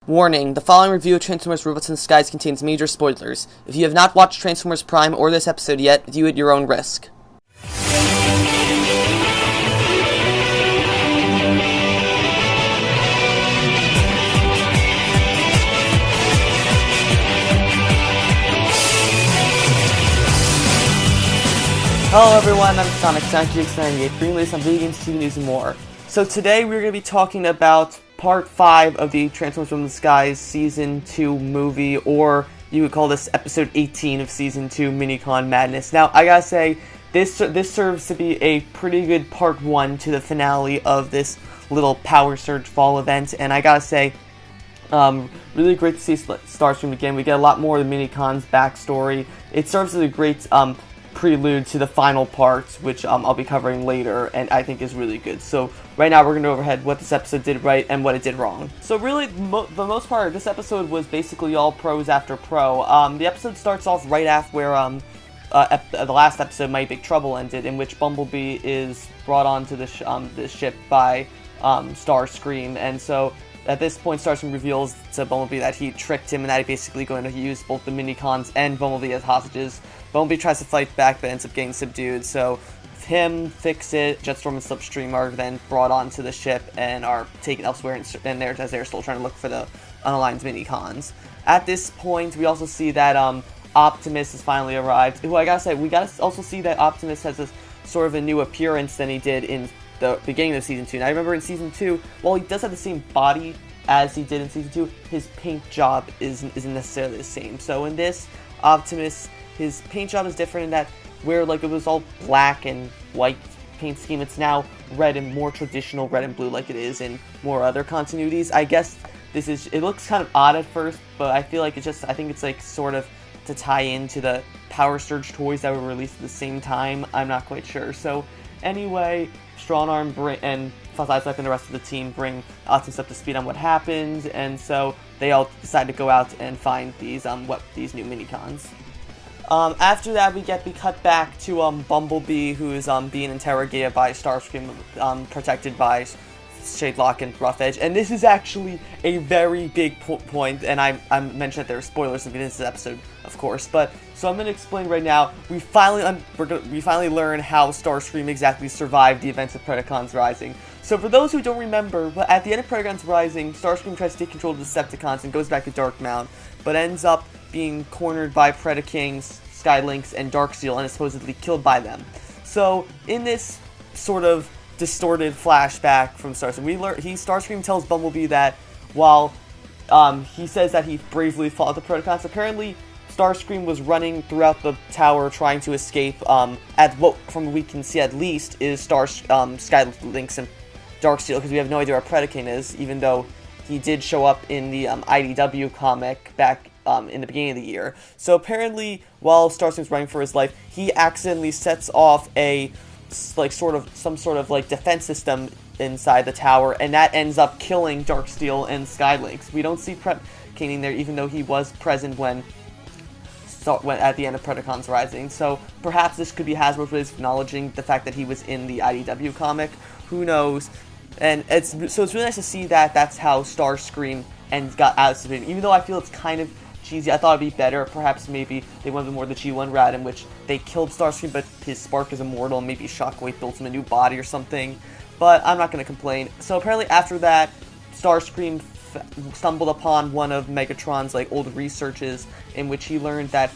Warning, the following review of Transformers Robots in the Skies contains major spoilers. If you have not watched Transformers Prime or this episode yet, view at your own risk. Hello everyone, I'm Sonic98, bringing you some video games, TV news, and more. So today we're going to be talking about Part 5 of the Transformers Robots in the Skies Season 2 movie, or you would call this Episode 18 of Season 2 Minicon Madness. Now, I gotta say, this serves to be a pretty good Part 1 to the finale of this little Power Surge Fall event, and I gotta say, really great to see Starscream again. We get a lot more of the Minicon's backstory. It serves as a great prelude to the final part, which I'll be covering later, and I think is really good. So right now we're going to overhead what this episode did right and what it did wrong. So really, the most part of this episode was basically all pros after pro. The episode starts off right after where the last episode, My Big Trouble, ended, in which Bumblebee is brought onto the ship by Starscream, and so at this point, Starscream reveals to Bumblebee that he tricked him and that he's basically going to use both the Minicons and Bumblebee as hostages. Bumblebee tries to fight back, but ends up getting subdued, so him, Fix-It, Jetstorm, and Slipstream are then brought onto the ship and are taken elsewhere, and as they're still trying to look for the unaligned Minicons. At this point, we also see that Optimus has finally arrived, who I gotta say, we gotta also see that Optimus has this sort of a new appearance than he did in the beginning of Season 2. Now, I remember in Season 2, while he does have the same body as he did in Season 2, his paint job isn't necessarily the same. So in this, Optimus, his paint job is different in that where it was all black and white paint scheme, it's now red and more traditional red and blue like it is in more other continuities. I guess it looks kind of odd at first, but I feel like I think it's like sort of to tie into the Power Surge toys that were released at the same time. I'm not quite sure. So anyway, Strongarm and Sideswipe and the rest of the team bring Optimus up to speed on what happened, and so they all decide to go out and find these new Minicons. After that, we cut back to Bumblebee, who is being interrogated by Starscream, protected by Shadelock and Rough Edge, and this is actually a very big point, and I mentioned that there are spoilers in this episode, of course, but so I'm going to explain right now. We finally learn how Starscream exactly survived the events of Predacons Rising. So for those who don't remember, at the end of Predacons Rising, Starscream tries to take control of the Decepticons and goes back to Darkmount, but ends up being cornered by Predakings, Skylynx, and Darksteel, and is supposedly killed by them. So in this sort of distorted flashback from Starscream, Starscream tells Bumblebee that while he says that he bravely fought the Predacons, apparently Starscream was running throughout the tower trying to escape at what, from what we can see at least, is Skylynx and Darksteel, because we have no idea where Predaking is, even though he did show up in the IDW comic back in the beginning of the year. So apparently, while Starscream's running for his life, he accidentally sets off some sort of defense system inside the tower, and that ends up killing Darksteel and Skylynx. We don't see Predaking there, even though he was present when at the end of Predacons Rising. So perhaps this could be Hasbro's way of acknowledging the fact that he was in the IDW comic. Who knows? And it's really nice to see that that's how Starscream got out of it. Even though I feel it's kind of cheesy, I thought it'd be better. Perhaps maybe they went with more the G1 route, in which they killed Starscream, but his spark is immortal, and maybe Shockwave built him a new body or something. But I'm not going to complain. So apparently after that, Starscream stumbled upon one of Megatron's old researches, in which he learned that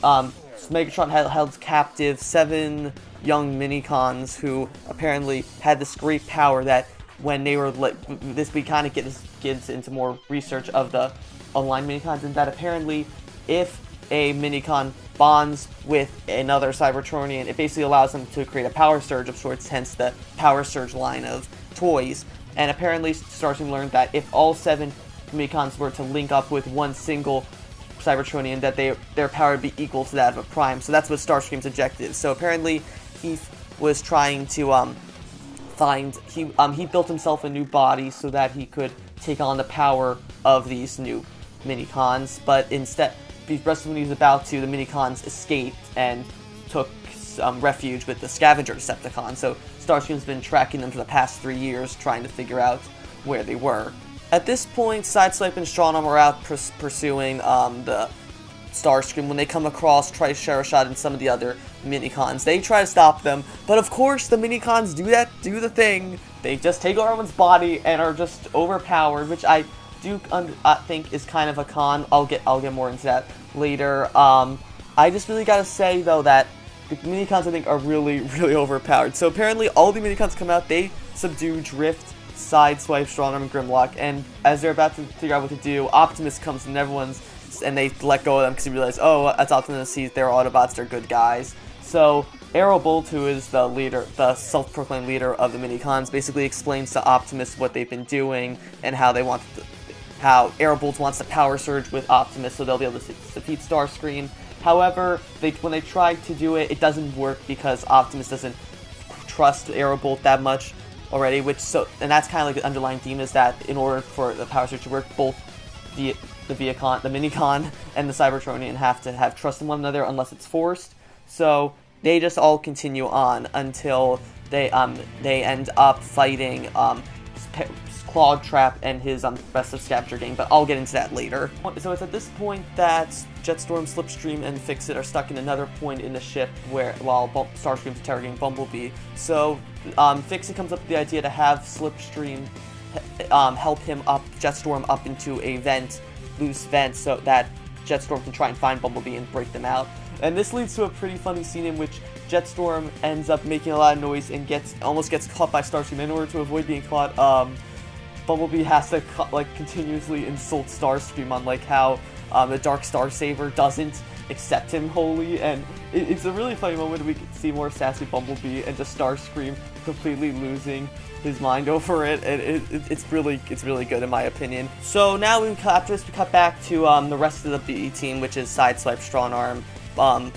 Megatron held captive 7 young Minicons who apparently had this great power that when they were we kind of gets into more research of the online Minicons, and that apparently if a Minicon bonds with another Cybertronian, it basically allows them to create a power surge of sorts, hence the Power Surge line of toys. And apparently Starscream learned that if all 7 Minicons were to link up with one single Cybertronian, that their power would be equal to that of a Prime. So that's what Starscream's objective. So apparently he was trying to he built himself a new body so that he could take on the power of these new Minicons, but instead, just when he was about to, the Minicons escaped and took refuge with the Scavenger Decepticon. So Starscream's been tracking them for the past 3 years, trying to figure out where they were. At this point, Sideswipe and Stronarm are out pursuing the Starscream when they come across Triceratops and some of the other Minicons. They try to stop them, but of course the Minicons do the thing. They just take over everyone's body and are just overpowered, which I do think is kind of a con. I'll get more into that later. I just really gotta say though that the Minicons I think are really, really overpowered. So apparently all the Minicons come out, they subdue Drift, Sideswipe, Stronarm, and Grimlock, and as they're about to figure out what to do, Optimus comes and they let go of them because they realize, oh, that's Optimus, they're Autobots, they're good guys. So Aerobolt, who is the leader, the self-proclaimed leader of the Minicons, basically explains to Optimus what they've been doing and how Aerobolt wants to power surge with Optimus so they'll be able to defeat Starscream. However, when they try to do it, it doesn't work because Optimus doesn't trust Aerobolt that much already, and that's kind of like the underlying theme, is that in order for the power surge to work, both the Minicon and the Cybertronian have to have trust in one another unless it's forced. So they just all continue on until they end up fighting Clawtrap and his Best of Scavenger game, but I'll get into that later. So it's at this point that Jetstorm, Slipstream, and Fixit are stuck in another point in the ship while Starscream's interrogating Bumblebee. So Fixit comes up with the idea to have Slipstream help him Jetstorm up into a loose vent, so that Jetstorm can try and find Bumblebee and break them out. And this leads to a pretty funny scene in which Jetstorm ends up making a lot of noise and almost gets caught by Starscream. In order to avoid being caught, Bumblebee has to continuously insult Starscream on how the Dark Star Saver doesn't accept him wholly, and it's a really funny moment. We can see more sassy Bumblebee and just Starscream completely losing his mind over it, and it's really good in my opinion. So now after this we cut back to the rest of the B team, which is Sideswipe, Stronarm,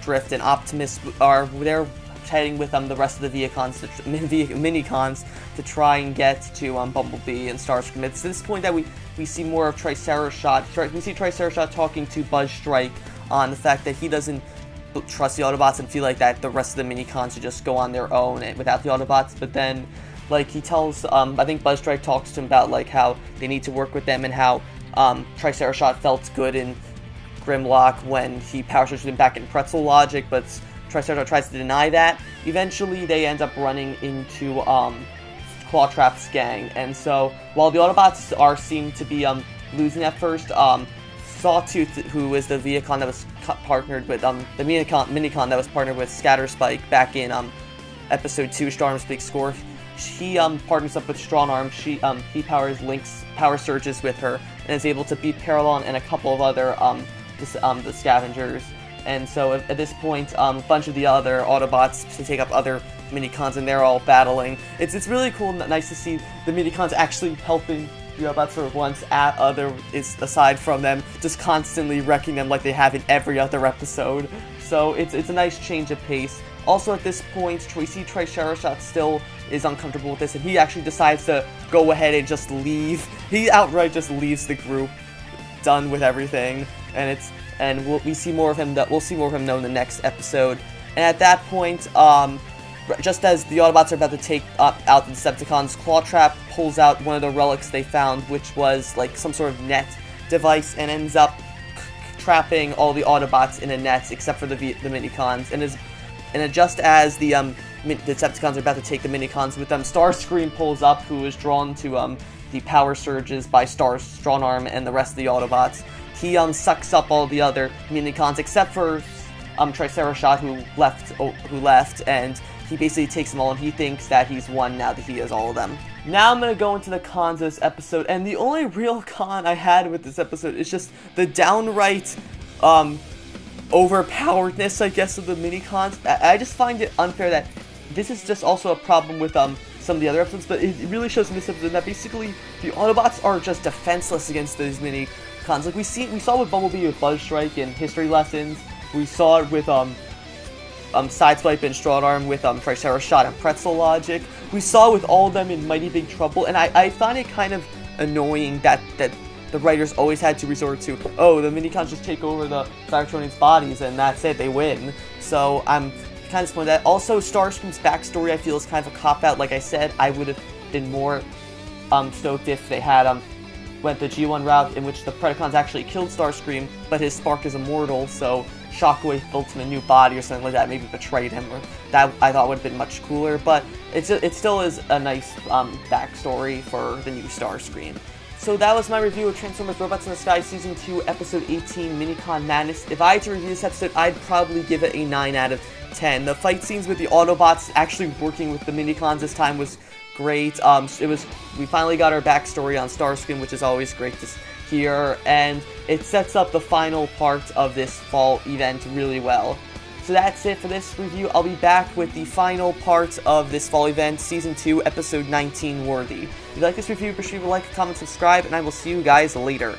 Drift, and Optimus they're heading with the rest of the Minicons to try and get to Bumblebee and Starscream. It's this point that we see more of Triceratops. We see Triceratops talking to Buzzstrike on the fact that he doesn't trust the Autobots and feel like that the rest of the Minicons should just go on their own and without the Autobots. But then, he tells, I think Buzzstrike talks to him about how they need to work with them and how Triceratops felt good in Grimlock when he power surged him back in Pretzel Logic, but Triceratops tries to deny that. Eventually, they end up running into Clawtrap's gang, and so while the Autobots seem to be losing at first, Sawtooth, who is the Viacon that was partnered with the Minicon that was partnered with Scatterspike back in episode 2, Stronarm's Big Score, he partners up with Stronarm. He power surges with her and is able to beat Paralon and a couple of other the Scavengers. And so at this point, a bunch of the other Autobots to take up other Minicons, and they're all battling. It's really cool and nice to see the Minicons actually helping the Autobots for once, aside from them just constantly wrecking them like they have in every other episode. So it's a nice change of pace. Also at this point, we see Triceratops still is uncomfortable with this, and he actually decides to go ahead and just leave. He outright just leaves the group, done with everything, and we'll see more of him though in the next episode. And at that point, just as the Autobots are about to take out the Decepticons, Clawtrap pulls out one of the relics they found, which was some sort of net device, and ends up trapping all the Autobots in a net except for the Minicons. And just as the Decepticons are about to take the Minicons with them, Starscream pulls up, who is drawn to the power surges by Stronarm and the rest of the Autobots. He sucks up all the other Minicons except for Triceratops, who left, and he basically takes them all, and he thinks that he's won now that he has all of them. Now I'm going to go into the cons of this episode, and the only real con I had with this episode is just the downright overpoweredness, I guess, of the Minicons. I just find it unfair that this is just also a problem with some of the other episodes, but it really shows in this episode that basically the Autobots are just defenseless against these Minicons. We saw with Bumblebee with Buzzstrike in History Lessons. We saw it with Sideswipe and Stronarm with Triceratops and Pretzel Logic. We saw it with all of them in Mighty Big Trouble, and I find it kind of annoying that the writers always had to resort to, oh, the Minicons just take over the Cybertronians' bodies and that's it, they win. So I'm kind of disappointed that. Also, Starscream's backstory I feel is kind of a cop-out. Like I said, I would have been more stoked if they had went the G1 route, in which the Predacons actually killed Starscream, but his spark is immortal, so Shockwave built him a new body or something like that, maybe betrayed him, or that I thought would have been much cooler, but it still is a nice backstory for the new Starscream. So that was my review of Transformers Robots in the Sky Season 2, Episode 18, Minicon Madness. If I had to review this episode, I'd probably give it a 9 out of 10. The fight scenes with the Autobots actually working with the Minicons this time was great. We finally got our backstory on Starscream, which is always great to hear, and it sets up the final part of this fall event really well. So that's it for this review. I'll be back with the final part of this fall event, Season 2, Episode 19, Worthy. If you like this review, be sure to like, comment, subscribe, and I will see you guys later.